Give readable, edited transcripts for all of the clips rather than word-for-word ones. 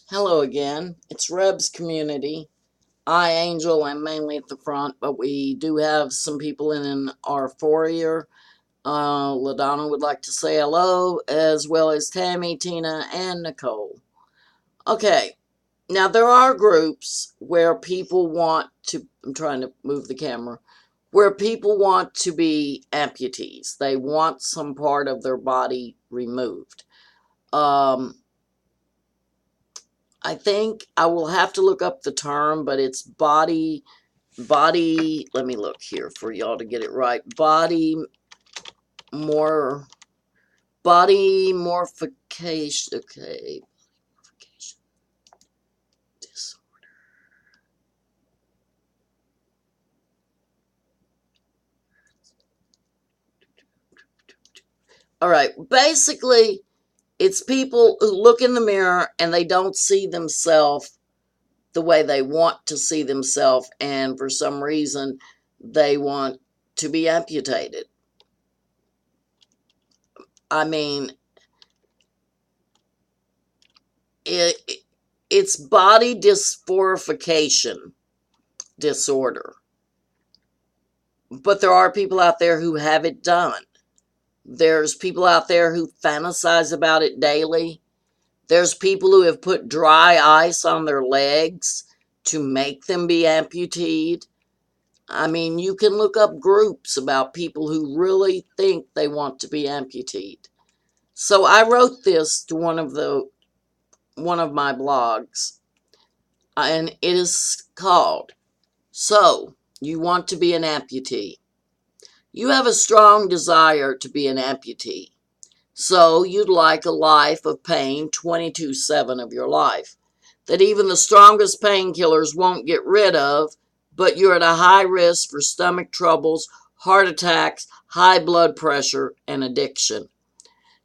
Hello again. It's Reb's community. I, Angel, am mainly at the front, but we do have some people in our foyer. LaDonna would like to say hello, as well as Tammy, Tina, and Nicole. Okay, now there are groups where people want to, I'm trying to move the camera, where people want to be amputees. They want some part of their body removed. I think I will have to look up the term, but it's body, let me look here for y'all to get it right. More, body morphication, okay. Morphication disorder. All right, basically, it's people who look in the mirror and they don't see themselves the way they want to see themselves, and for some reason, they want to be amputated. I mean, it's body dysphorification disorder. But there are people out there who have it done. There's people out there who fantasize about it daily. There's people who have put dry ice on their legs to make them be amputated. I mean, you can look up groups about people who really think they want to be amputated. So I wrote this to one of my blogs, and it is called, "So, you want to be an amputee. You have a strong desire to be an amputee. So, you'd like a life of pain 24/7 of your life, that even the strongest painkillers won't get rid of, but you're at a high risk for stomach troubles, heart attacks, high blood pressure, and addiction.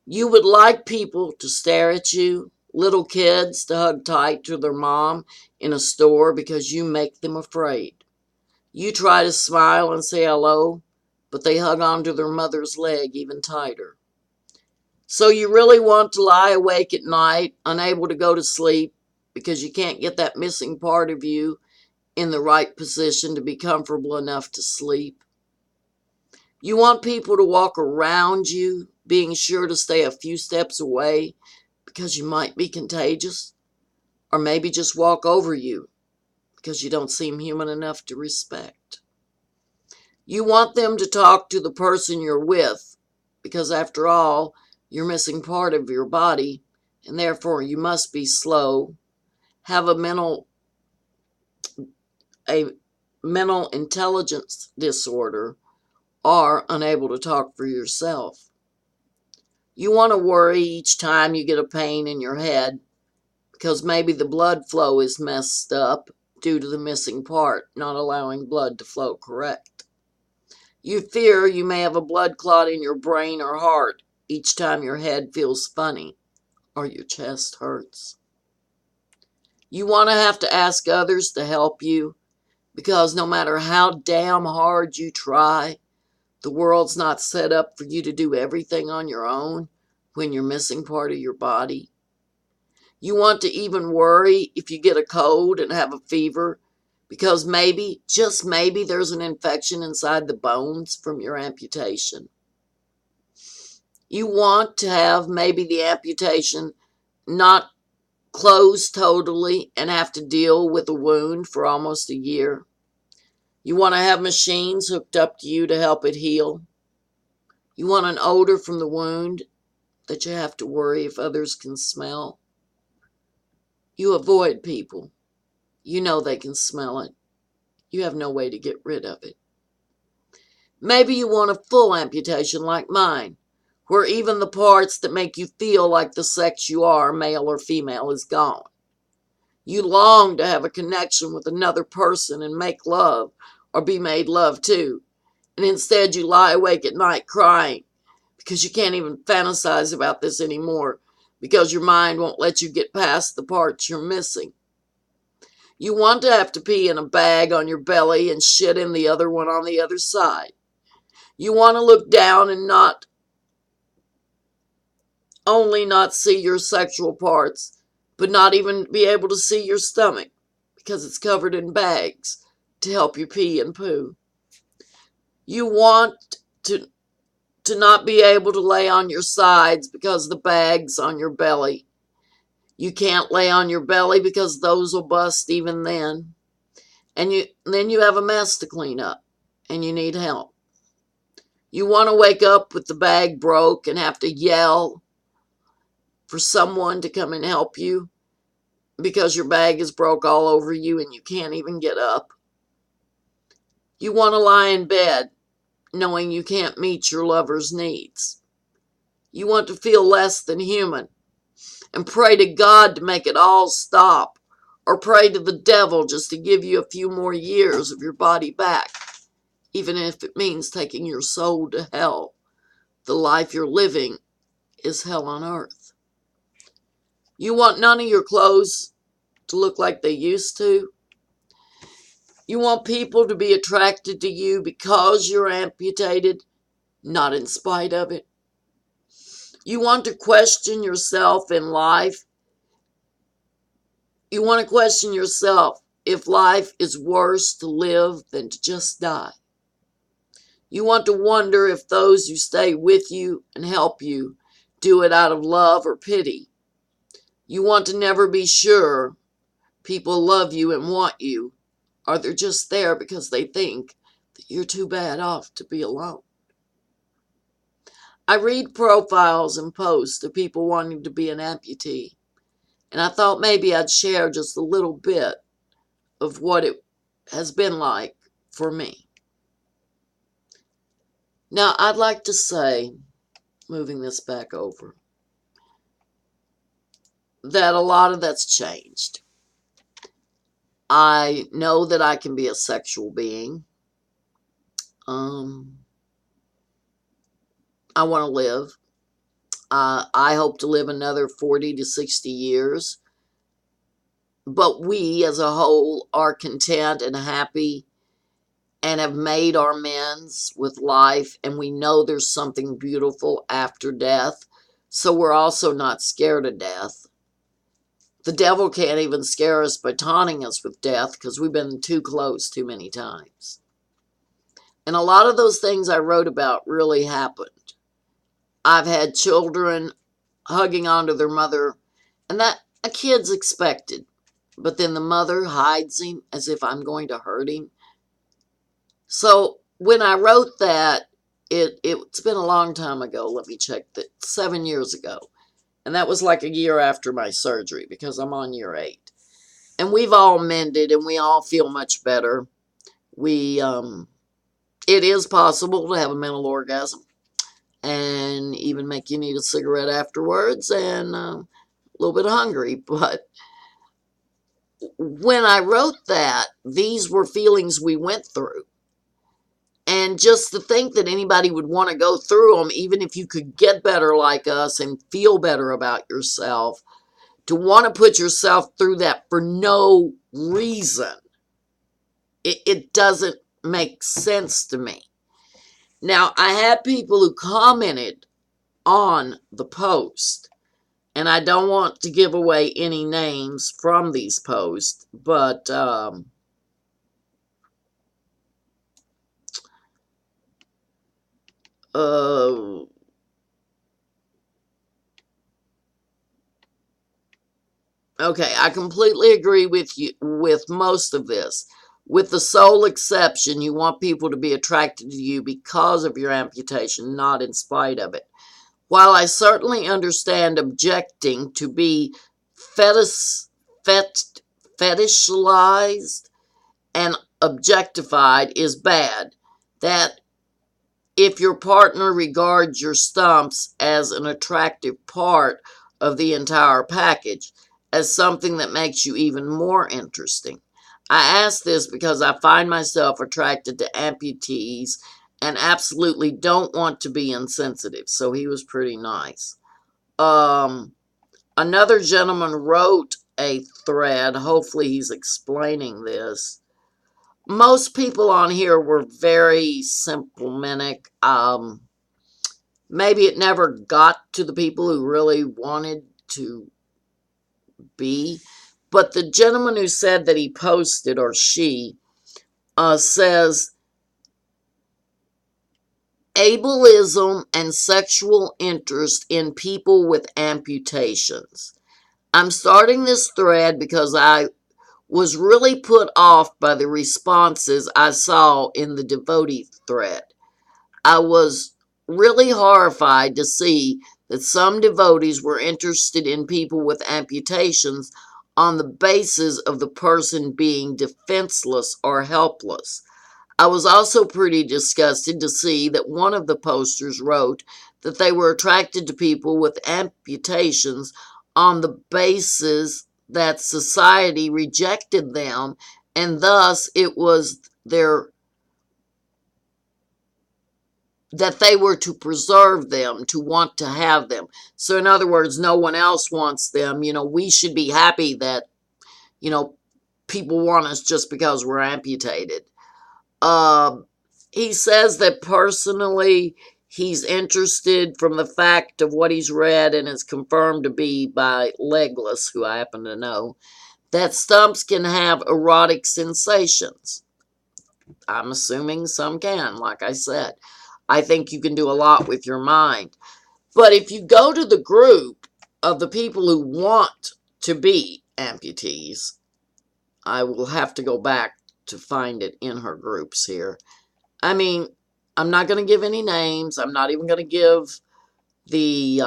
You would like people to stare at you, little kids to hug tight to their mom in a store because you make them afraid. You try to smile and say hello, but they hug onto their mother's leg even tighter. So you really want to lie awake at night, unable to go to sleep because you can't get that missing part of you in the right position to be comfortable enough to sleep. You want people to walk around you, being sure to stay a few steps away because you might be contagious, or maybe just walk over you because you don't seem human enough to respect. You want them to talk to the person you're with because, after all, you're missing part of your body, and therefore you must be slow, have a mental intelligence disorder, or unable to talk for yourself. You want to worry each time you get a pain in your head because maybe the blood flow is messed up due to the missing part, not allowing blood to flow correct. You fear you may have a blood clot in your brain or heart each time your head feels funny or your chest hurts. You want to have to ask others to help you because no matter how damn hard you try, the world's not set up for you to do everything on your own when you're missing part of your body. You want to even worry if you get a cold and have a fever because maybe, just maybe, there's an infection inside the bones from your amputation. You want to have maybe the amputation not close totally and have to deal with a wound for almost a year. You want to have machines hooked up to you to help it heal. You want an odor from the wound that you have to worry if others can smell. You avoid people. You know they can smell it. You have no way to get rid of it. Maybe you want a full amputation like mine, where even the parts that make you feel like the sex you are, male or female, is gone. You long to have a connection with another person and make love, or be made love to, and instead you lie awake at night crying because you can't even fantasize about this anymore because your mind won't let you get past the parts you're missing. You want to have to pee in a bag on your belly and shit in the other one on the other side. You want to look down and not see your sexual parts, but not even be able to see your stomach because it's covered in bags to help you pee and poo. You want to not be able to lay on your sides because the bag's on your belly. You can't lay on your belly because those will bust even then. And then you have a mess to clean up and you need help. You want to wake up with the bag broke and have to yell for someone to come and help you because your bag is broke all over you and you can't even get up. You want to lie in bed knowing you can't meet your lover's needs. You want to feel less than human and pray to God to make it all stop, or pray to the devil just to give you a few more years of your body back, even if it means taking your soul to hell. The life you're living is hell on earth. You want none of your clothes to look like they used to. You want people to be attracted to you because you're amputated, not in spite of it. You want to question yourself in life. You want to question yourself if life is worse to live than to just die. You want to wonder if those who stay with you and help you do it out of love or pity. You want to never be sure people love you and want you, or they're just there because they think that you're too bad off to be alone. I read profiles and posts of people wanting to be an amputee, and I thought maybe I'd share just a little bit of what it has been like for me. Now, I'd like to say, moving this back over, that a lot of that's changed. I know that I can be a sexual being. I want to live. I hope to live another 40 to 60 years. But we as a whole are content and happy and have made our amends with life, and we know there's something beautiful after death. So we're also not scared of death. The devil can't even scare us by taunting us with death because we've been too close too many times. And a lot of those things I wrote about really happened. I've had children hugging onto their mother, and that a kid's expected. But then the mother hides him as if I'm going to hurt him. So when I wrote that, it's been a long time ago. Let me check that. 7 years ago. And that was like a year after my surgery because I'm on year 8. And we've all mended and we all feel much better. It is possible to have a mental orgasm and even make you need a cigarette afterwards and a little bit hungry. But when I wrote that, these were feelings we went through. And just to think that anybody would want to go through them, even if you could get better like us and feel better about yourself, to want to put yourself through that for no reason, it doesn't make sense to me. Now, I had people who commented on the post, and I don't want to give away any names from these posts, but okay, I completely agree with you with most of this. With the sole exception, you want people to be attracted to you because of your amputation, not in spite of it. While I certainly understand objecting to be fetishized and objectified is bad, that if your partner regards your stumps as an attractive part of the entire package, as something that makes you even more interesting. I ask this because I find myself attracted to amputees and absolutely don't want to be insensitive. So he was pretty nice. Another gentleman wrote a thread. Hopefully he's explaining this. Most people on here were very symptomatic. Maybe it never got to the people who really wanted to be. But the gentleman who said that he posted, or she, says ableism and sexual interest in people with amputations. I'm starting this thread because I was really put off by the responses I saw in the devotee thread. I was really horrified to see that some devotees were interested in people with amputations on the basis of the person being defenseless or helpless. I was also pretty disgusted to see that one of the posters wrote that they were attracted to people with amputations on the basis that society rejected them, and thus it was that they were to preserve them, to want to have them. So in other words, no one else wants them. We should be happy that, people want us just because we're amputated. He says that personally he's interested from the fact of what he's read, and is confirmed to be by Legless, who I happen to know, that stumps can have erotic sensations. I'm assuming some can, like I said. I think you can do a lot with your mind. But if you go to the group of the people who want to be amputees, I will have to go back to find it in her groups here. I mean, I'm not going to give any names. I'm not even going to give the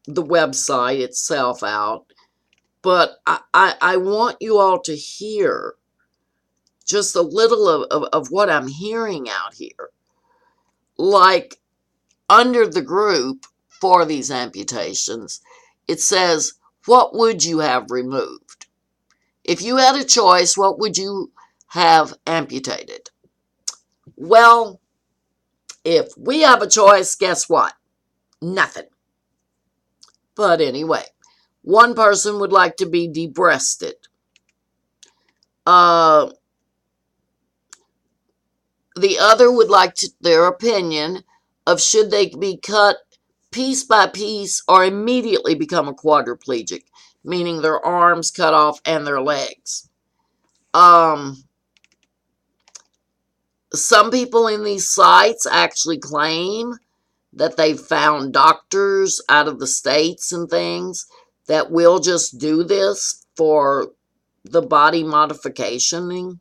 website itself out. But I want you all to hear just a little of what I'm hearing out here. Like, under the group for these amputations, it says, what would you have removed? If you had a choice, what would you have amputated? Well, if we have a choice, guess what? Nothing. But anyway, one person would like to be debreasted. The other would like their opinion of should they be cut piece by piece or immediately become a quadriplegic, meaning their arms cut off and their legs. Some people in these sites actually claim that they've found doctors out of the States and things that will just do this for the body modificationing,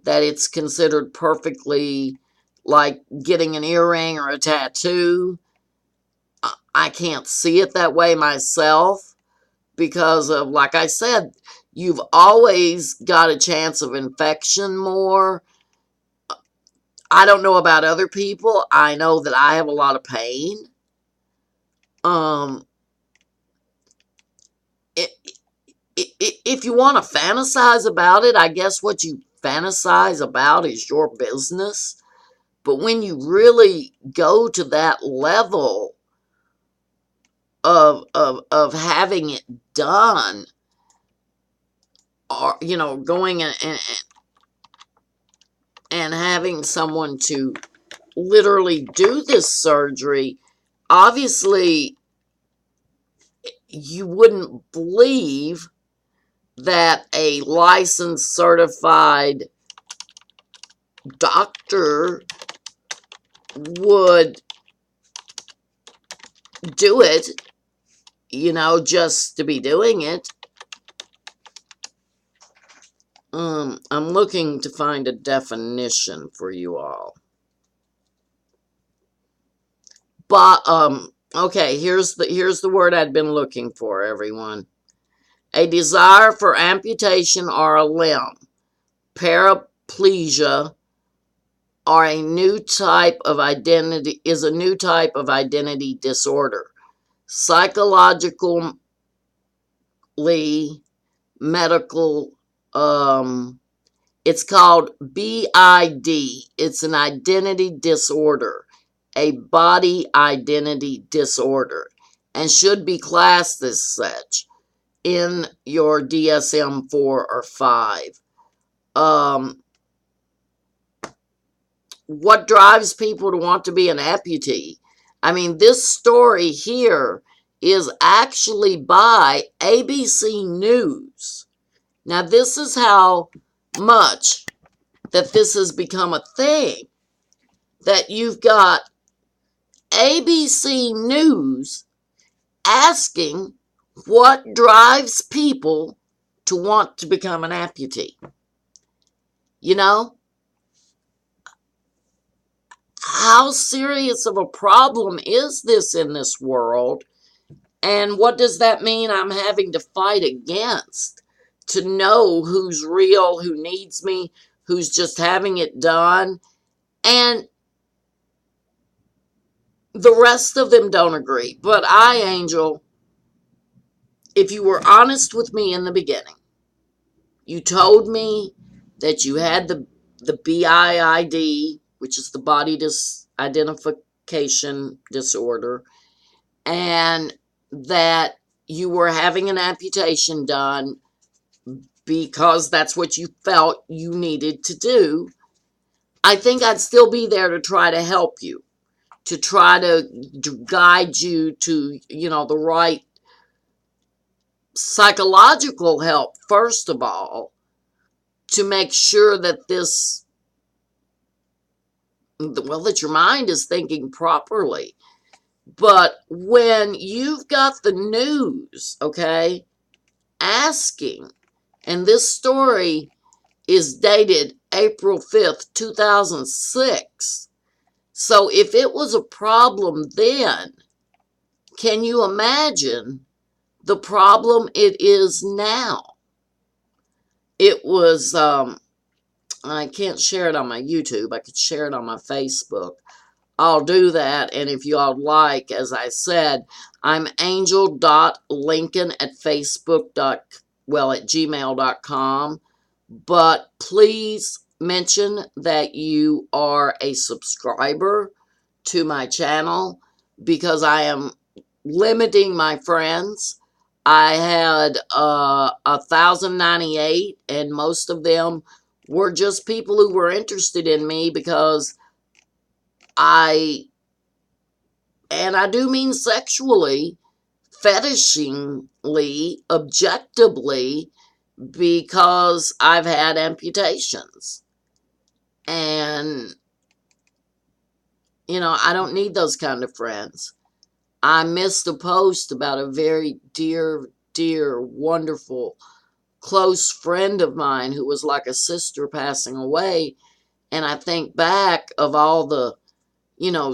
that it's considered perfectly like getting an earring or a tattoo. I can't see it that way myself because of, like I said, you've always got a chance of infection more. I don't know about other people. I know that I have a lot of pain. If you want to fantasize about it, I guess what you fantasize about is your business. But when you really go to that level of having it done, or going and having someone to literally do this surgery, obviously you wouldn't believe that a licensed, certified doctor would do it, just to be doing it. I'm looking to find a definition for you all. But, okay, here's the word I'd been looking for, everyone. A desire for amputation or a limb, paraplegia, or a new type of identity disorder. Psychologically, medical, it's called BID. It's an identity disorder, a body identity disorder, and should be classed as such in your DSM-4 or 5. What drives people to want to be an amputee? I mean, this story here is actually by ABC News. Now, this is how much that this has become a thing, that you've got ABC News asking what drives people to want to become an amputee. You know, how serious of a problem is this in this world? And what does that mean I'm having to fight against to know who's real, who needs me, who's just having it done? And the rest of them don't agree. But I, Angel, if you were honest with me in the beginning, you told me that you had the BIID, which is the body identification disorder, and that you were having an amputation done because that's what you felt you needed to do. I think I'd still be there to try to help you, to try to guide you to, the right psychological help, first of all, to make sure that that your mind is thinking properly. But when you've got the news, okay, asking, and this story is dated April 5th, 2006. So if it was a problem then, can you imagine the problem it is now? It was, I can't share it on my YouTube. I could share it on my Facebook. I'll do that. And if you all like, as I said, I'm angel.lincoln at gmail.com. But please mention that you are a subscriber to my channel, because I am limiting my friends. I had 1,098, and most of them were just people who were interested in me because and I do mean sexually, fetishingly, objectively, because I've had amputations. And, I don't need those kind of friends. I missed a post about a very dear, dear, wonderful, close friend of mine who was like a sister passing away. And I think back of all the,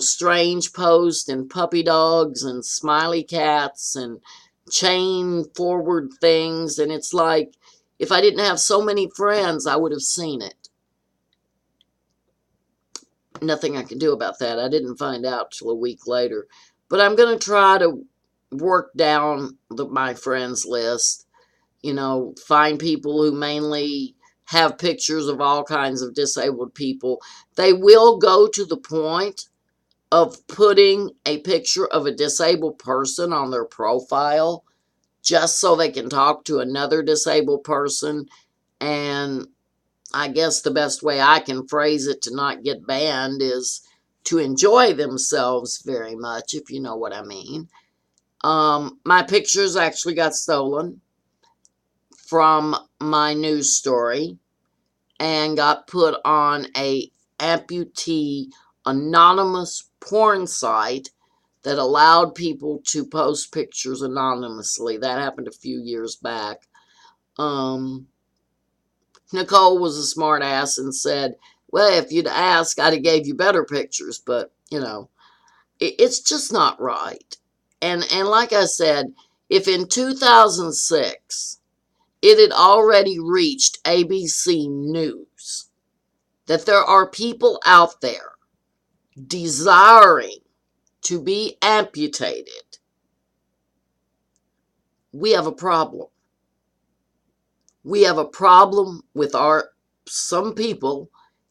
strange posts and puppy dogs and smiley cats and chain forward things. And it's like, if I didn't have so many friends, I would have seen it. Nothing I can do about that. I didn't find out till a week later. But I'm going to try to work down my friends list. Find people who mainly have pictures of all kinds of disabled people. They will go to the point of putting a picture of a disabled person on their profile just so they can talk to another disabled person. And I guess the best way I can phrase it to not get banned is to enjoy themselves very much, if you know what I mean. My pictures actually got stolen from my news story and got put on a amputee anonymous porn site that allowed people to post pictures anonymously. That happened a few years back. Nicole was a smart ass and said, well, if you'd asked, I'd have gave you better pictures. But, it's just not right. And like I said, if in 2006 it had already reached ABC News that there are people out there desiring to be amputated, we have a problem. We have a problem with some people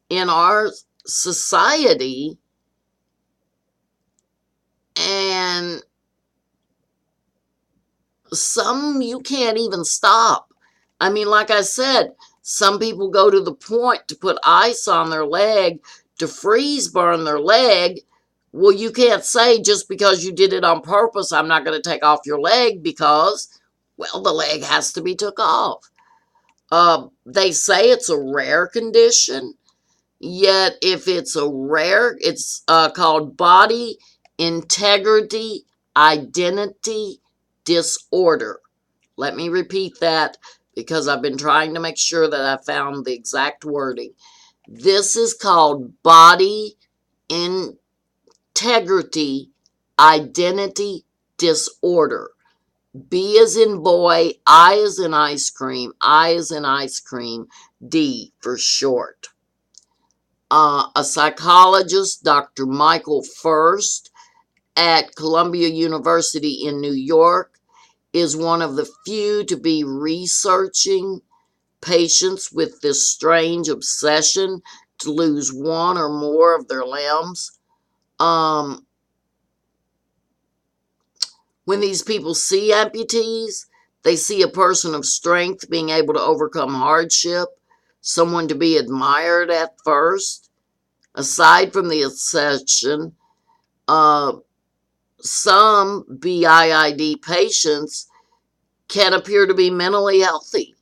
in our society, and some you can't even stop. I mean, like I said, some people go to the point to put ice on their leg, to freeze burn their leg, Well, you can't say just because you did it on purpose, I'm not going to take off your leg because, well, the leg has to be took off. They say it's a rare condition, yet if it's a rare, it's called body integrity identity disorder. Let me repeat that because I've been trying to make sure that I found the exact wording. This is called body integrity identity disorder. B as in boy, I as in ice cream, I as in ice cream, D for short. A psychologist, Dr. Michael First at Columbia University in New York, is one of the few to be researching patients with this strange obsession to lose one or more of their limbs. When these people see amputees, they see a person of strength being able to overcome hardship, someone to be admired at first. Aside from the obsession, some BIID patients can appear to be mentally healthy.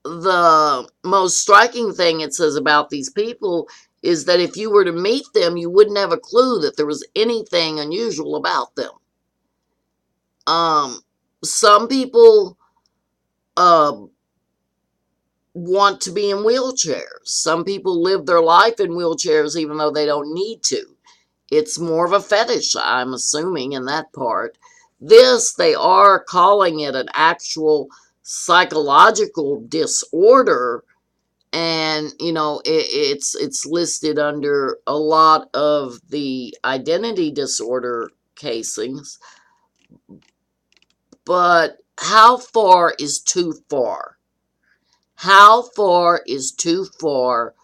The most striking thing it says about these people is that if you were to meet them, you wouldn't have a clue that there was anything unusual about them. Some people want to be in wheelchairs. Some people live their life in wheelchairs even though they don't need to. It's more of a fetish, I'm assuming, in that part. This, they are calling it an actual psychological disorder, and, you know, it's listed under a lot of the identity disorder casings. But how far is too far? How far is too far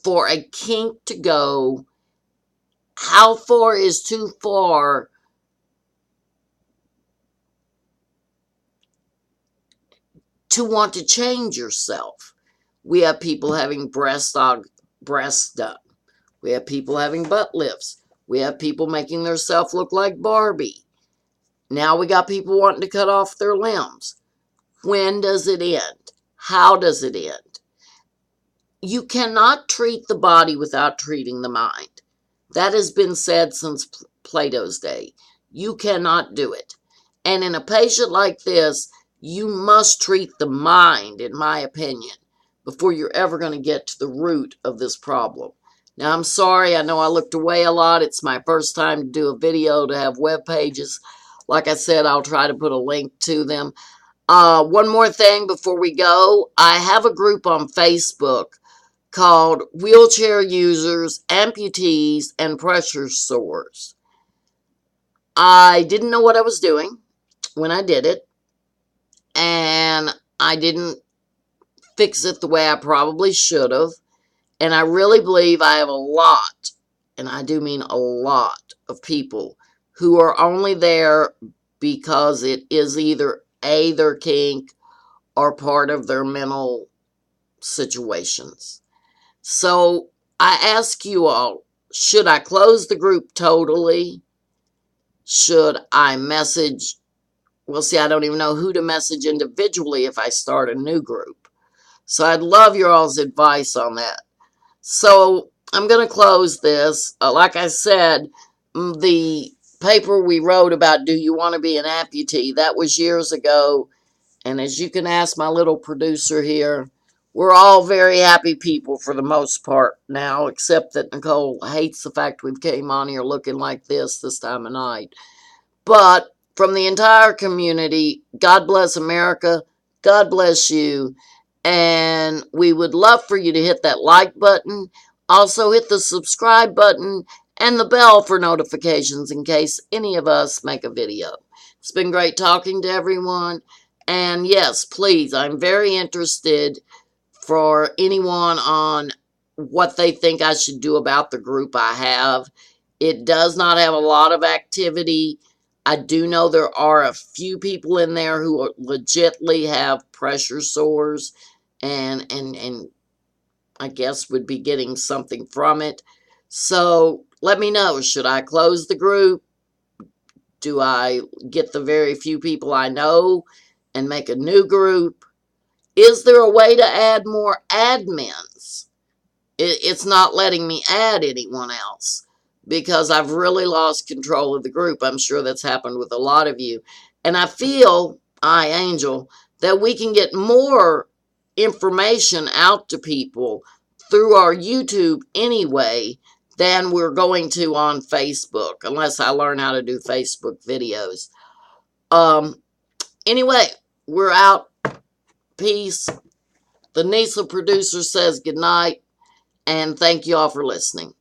for a kink to go? How far is too far to want to change yourself? We have people having breasts done. We have people having butt lifts. We have people making themselves look like Barbie. Now we got people wanting to cut off their limbs. When does it end? How does it end? You cannot treat the body without treating the mind. That has been said since Plato's day. You cannot do it. And in a patient like this, you must treat the mind, in my opinion, before you're ever going to get to the root of this problem. Now, I'm sorry, I know I looked away a lot. It's my first time to do a video to have web pages. Like I said, I'll try to put a link to them. One more thing before we go. I have a group on Facebook called Wheelchair Users, Amputees, and Pressure Sores. I didn't know what I was doing when I did it, and I didn't fix it the way I probably should have, and I really believe I have a lot, and I do mean a lot, of people who are only there because it is either A, their kink, or part of their mental situations. So I ask you all, should I close the group totally? Should I message? Well, see, I don't even know who to message individually if I start a new group. So I'd love your all's advice on that. So I'm going to close this. Like I said, the paper we wrote about do you want to be an amputee, that was years ago. And as you can ask my little producer here, we're all very happy people for the most part now, except that Nicole hates the fact we came on here looking like this time of night. But from the entire community, God bless America, God bless you, and we would love for you to hit that like button. Also hit the subscribe button and the bell for notifications in case any of us make a video. It's been great talking to everyone. And yes, please, I'm very interested for anyone on what they think I should do about the group I have. It does not have a lot of activity. I do know there are a few people in there who legitimately have pressure sores and I guess would be getting something from it. So let me know, should I close the group? Do I get the very few people I know and make a new group? Is there a way to add more admins? It's not letting me add anyone else because I've really lost control of the group. I'm sure that's happened with a lot of you. And I feel, Angel, that we can get more information out to people through our YouTube anyway than we're going to on Facebook, unless I learn how to do Facebook videos. Anyway, we're out. Peace. The NISA producer says good night, and thank you all for listening.